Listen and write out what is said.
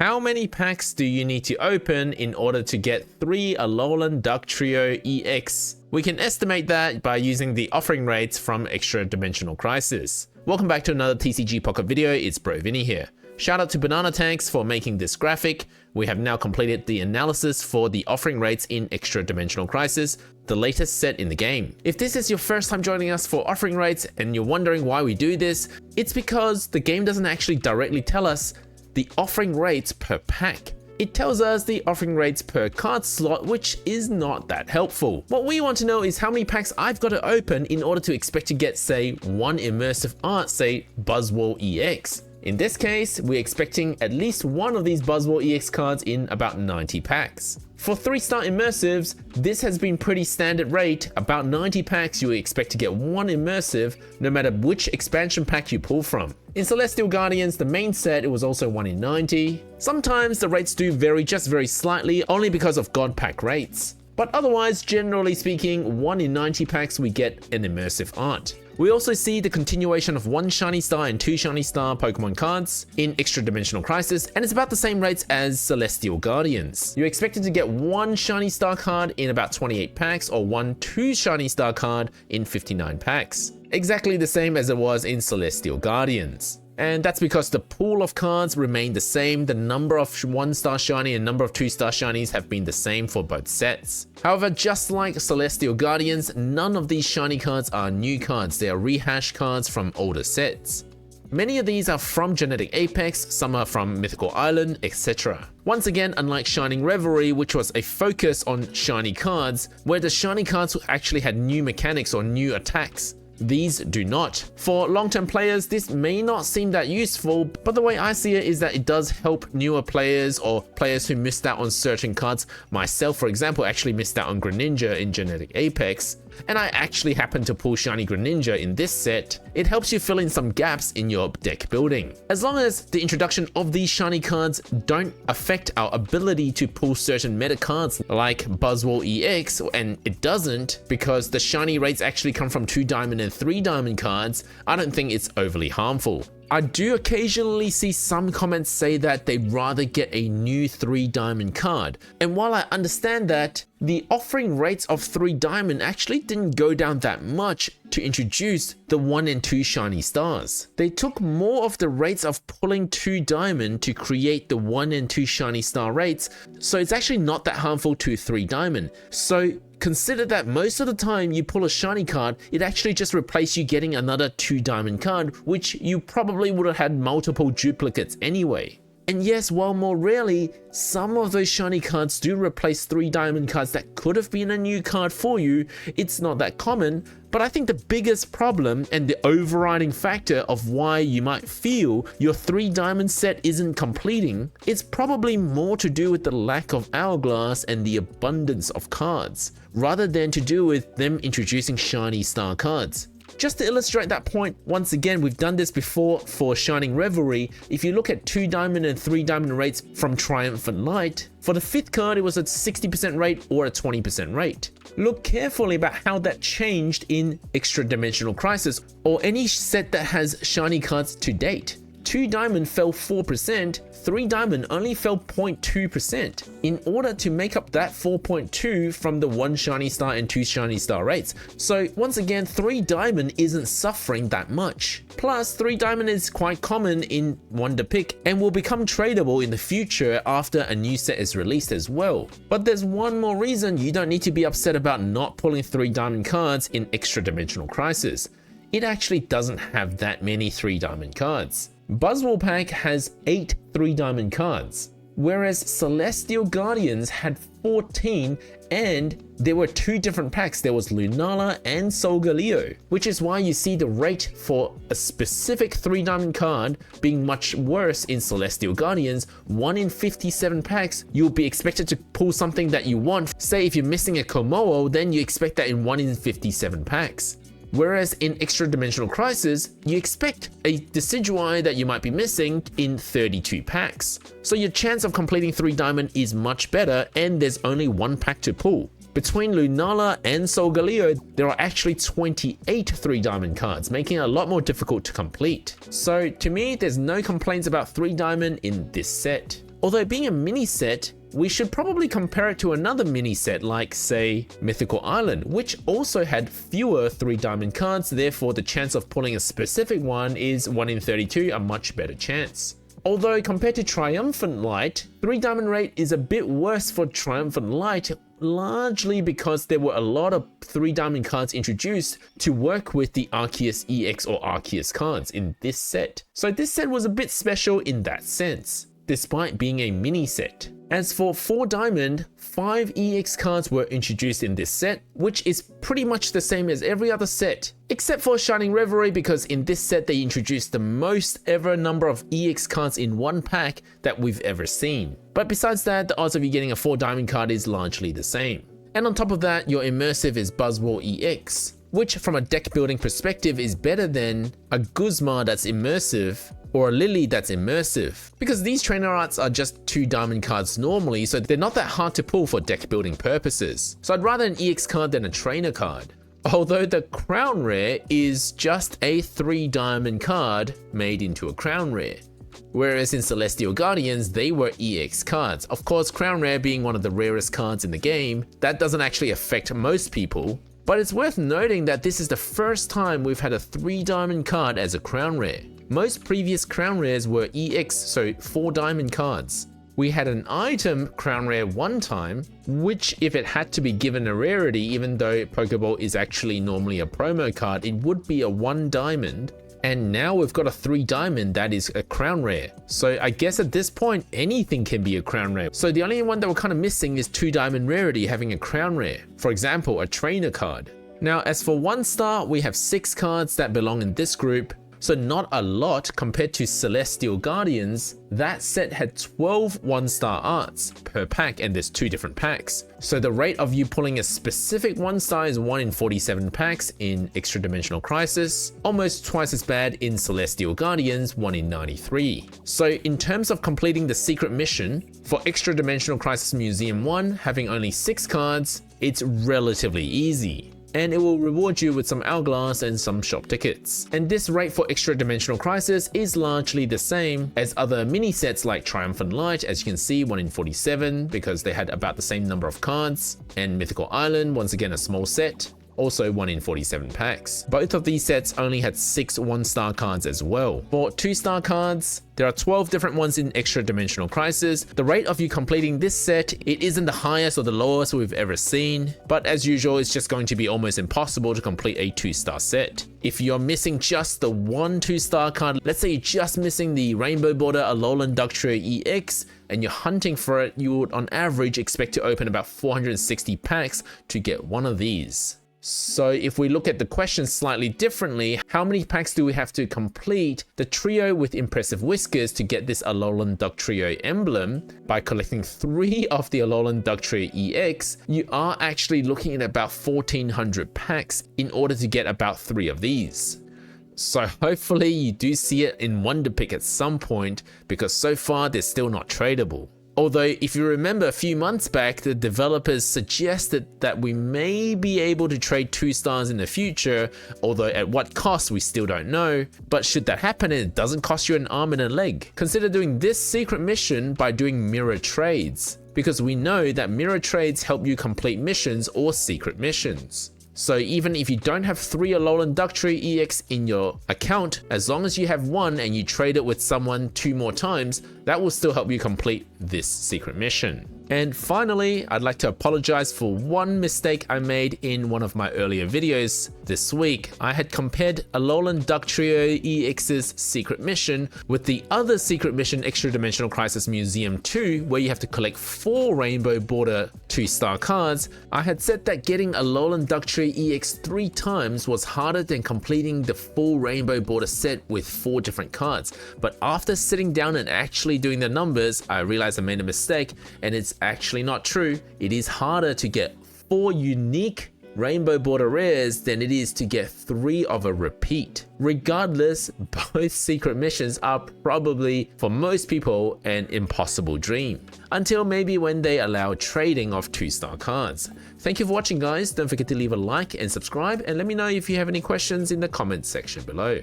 How many packs do you need to open in order to get 3 Alolan Duck Trio EX? We can estimate that by using the offering rates from Extradimensional Crisis. Welcome back to another TCG Pocket video, it's Bro Vinny here. Shout out to Banana Tanks for making this graphic. We have now completed the analysis for the offering rates in Extradimensional Crisis, the latest set in the game. If this is your first time joining us for offering rates and you're wondering why we do this, it's because the game doesn't actually directly tell us the offering rates per pack. It tells us the offering rates per card slot, which is not that helpful. What we want to know is how many packs I've got to open in order to expect to get, say, one Immersive Arts, say Buzzwole EX. In this case, we're expecting at least one of these Buzzwole EX cards in about 90 packs. For 3-star Immersives, this has been pretty standard rate. About 90 packs you expect to get one Immersive, no matter which expansion pack you pull from. In Celestial Guardians, the main set, it was also 1 in 90. Sometimes the rates do vary just very slightly, only because of God pack rates. But otherwise, generally speaking, 1 in 90 packs we get an Immersive Art. We also see the continuation of 1 Shiny Star and 2 Shiny Star Pokemon cards in Extradimensional Crisis, and it's about the same rates as Celestial Guardians. You're expected to get 1 Shiny Star card in about 28 packs or 1 2 Shiny Star card in 59 packs. Exactly the same as it was in Celestial Guardians. And that's because the pool of cards remain the same. The number of 1-star shiny and number of 2-star shinies have been the same for both sets. However, just like Celestial Guardians, none of these shiny cards are new cards. They are rehashed cards from older sets. Many of these are from Genetic Apex, some are from Mythical Island, etc. Once again, unlike Shining Revelry, which was a focus on shiny cards, where the shiny cards actually had new mechanics or new attacks, these do not. For long-term players, this may not seem that useful, but the way I see it is that it does help newer players or players who missed out on certain cards. Myself, for example, actually missed out on Greninja in Genetic Apex, and I actually happened to pull Shiny Greninja in this set. It helps you fill in some gaps in your deck building. As long as the introduction of these shiny cards don't affect our ability to pull certain meta cards like Buzzwole EX, and it doesn't because the shiny rates actually come from 2 diamond and 3 diamond cards, I don't think it's overly harmful. I do occasionally see some comments say that they'd rather get a new 3 diamond card, and while I understand that, the offering rates of 3 diamond actually didn't go down that much to introduce the 1 and 2 shiny stars. They took more of the rates of pulling 2 diamond to create the 1 and 2 shiny star rates, so it's actually not that harmful to 3 diamond. So consider that most of the time you pull a shiny card, it actually just replaces you getting another 2 diamond card, which you probably would have had multiple duplicates anyway. And yes, while more rarely, some of those shiny cards do replace 3 diamond cards that could have been a new card for you. It's not that common, but I think the biggest problem and the overriding factor of why you might feel your 3 diamond set isn't completing, it's probably more to do with the lack of Hourglass and the abundance of cards, rather than to do with them introducing shiny star cards. Just to illustrate that point, once again, we've done this before for Shining Revelry. If you look at 2 diamond and 3 diamond rates from Triumphant Light, for the 5th card it was a 60% rate or a 20% rate. Look carefully about how that changed in Extradimensional Crisis or any set that has shiny cards to date. 2 diamond fell 4%, 3 diamond only fell 0.2%. In order to make up that 4.2 from the 1 shiny star and 2 shiny star rates. So once again, 3 diamond isn't suffering that much. Plus, 3 diamond is quite common in Wonder Pick and will become tradable in the future after a new set is released as well. But there's one more reason you don't need to be upset about not pulling 3 diamond cards in Extradimensional Crisis. It actually doesn't have that many 3 diamond cards. Buzzwole Pack has 8 3 diamond cards, whereas Celestial Guardians had 14, and there were 2 different packs. There was Lunala and Solgaleo, which is why you see the rate for a specific 3 diamond card being much worse in Celestial Guardians. 1 in 57 packs, you'll be expected to pull something that you want. Say if you're missing a Komodo, then you expect that in 1 in 57 packs. Whereas in Extradimensional Crisis, you expect a Decidueye that you might be missing in 32 packs. So your chance of completing 3 diamond is much better, and there's only 1 pack to pull. Between Lunala and Solgaleo, there are actually 28 3 diamond cards, making it a lot more difficult to complete. So to me, there's no complaints about 3 diamond in this set. Although being a mini set, we should probably compare it to another mini set like, say, Mythical Island, which also had fewer 3 diamond cards, therefore the chance of pulling a specific one is 1 in 32, a much better chance. Although compared to Triumphant Light, 3 diamond rate is a bit worse for Triumphant Light, largely because there were a lot of 3 diamond cards introduced to work with the Arceus EX or Arceus cards in this set. So this set was a bit special in that sense, despite being a mini set. As for 4 diamond, 5 EX cards were introduced in this set, which is pretty much the same as every other set, except for Shining Revelry, because in this set they introduced the most ever number of EX cards in one pack that we've ever seen. But besides that, the odds of you getting a 4 diamond card is largely the same. And on top of that, your Immersive is Buzzwole EX, which from a deck building perspective is better than a Guzma that's Immersive or a Lily that's Immersive, because these trainer arts are just 2 diamond cards normally, so they're not that hard to pull for deck building purposes. So I'd rather an EX card than a trainer card. Although the Crown Rare is just a 3 diamond card made into a Crown Rare. Whereas in Celestial Guardians, they were EX cards. Of course, Crown Rare being one of the rarest cards in the game, that doesn't actually affect most people. But it's worth noting that this is the first time we've had a 3 diamond card as a Crown Rare. Most previous Crown Rares were EX, so 4 diamond cards. We had an item Crown Rare one time, which if it had to be given a rarity, even though Pokeball is actually normally a promo card, it would be a 1 diamond. And now we've got a 3 diamond that is a Crown Rare. So I guess at this point, anything can be a Crown Rare. So the only one that we're kind of missing is 2 diamond rarity having a Crown Rare. For example, a trainer card. Now, as for 1 star, we have 6 cards that belong in this group. So not a lot compared to Celestial Guardians. That set had 12 1-star arts per pack, and there's 2 different packs. So the rate of you pulling a specific 1-star is 1 in 47 packs in Extradimensional Crisis, almost twice as bad in Celestial Guardians, 1 in 93. So in terms of completing the secret mission, for Extradimensional Crisis Museum 1, having only 6 cards, it's relatively easy. And it will reward you with some Hourglass and some shop tickets. And this rate for Extradimensional Crisis is largely the same as other mini sets like Triumphant Light, as you can see, 1 in 47, because they had about the same number of cards, and Mythical Island, once again a small set, also 1 in 47 packs. Both of these sets only had 6 1-star cards as well. For 2-star cards, there are 12 different ones in Extradimensional Crisis. The rate of you completing this set, it isn't the highest or the lowest we've ever seen, but as usual, it's just going to be almost impossible to complete a 2-star set. If you're missing just the 1 2-star card, let's say you're just missing the Rainbow Border Alolan Ductrio EX, and you're hunting for it, you would on average expect to open about 460 packs to get one of these. So if we look at the question slightly differently, how many packs do we have to complete the trio with Impressive Whiskers to get this Alolan Ductrio emblem? By collecting 3 of the Alolan Ductrio EX, you are actually looking at about 1400 packs in order to get about 3 of these. So hopefully you do see it in Wonder Pick at some point, because so far they're still not tradable. Although, if you remember a few months back, the developers suggested that we may be able to trade 2 stars in the future, although at what cost we still don't know. But should that happen, it doesn't cost you an arm and a leg. Consider doing this secret mission by doing mirror trades, because we know that mirror trades help you complete missions or secret missions. So even if you don't have 3 Alolan Ductrio EX in your account, as long as you have 1 and you trade it with someone 2 more times, that will still help you complete this secret mission. And finally, I'd like to apologize for one mistake I made in one of my earlier videos this week. I had compared Alolan Ductrio EX's secret mission with the other secret mission, Extradimensional Crisis Museum 2, where you have to collect 4 Rainbow Border 2-star cards. I had said that getting Alolan Ductrio EX 3 times was harder than completing the full Rainbow Border set with 4 different cards. But after sitting down and actually doing the numbers, I realized I made a mistake, and it's actually not true. It is harder to get 4 unique Rainbow Border rares than it is to get 3 of a repeat. Regardless, both secret missions are probably, for most people, an impossible dream. Until maybe when they allow trading of 2-star cards. Thank you for watching, guys. Don't forget to leave a like and subscribe, and let me know if you have any questions in the comments section below.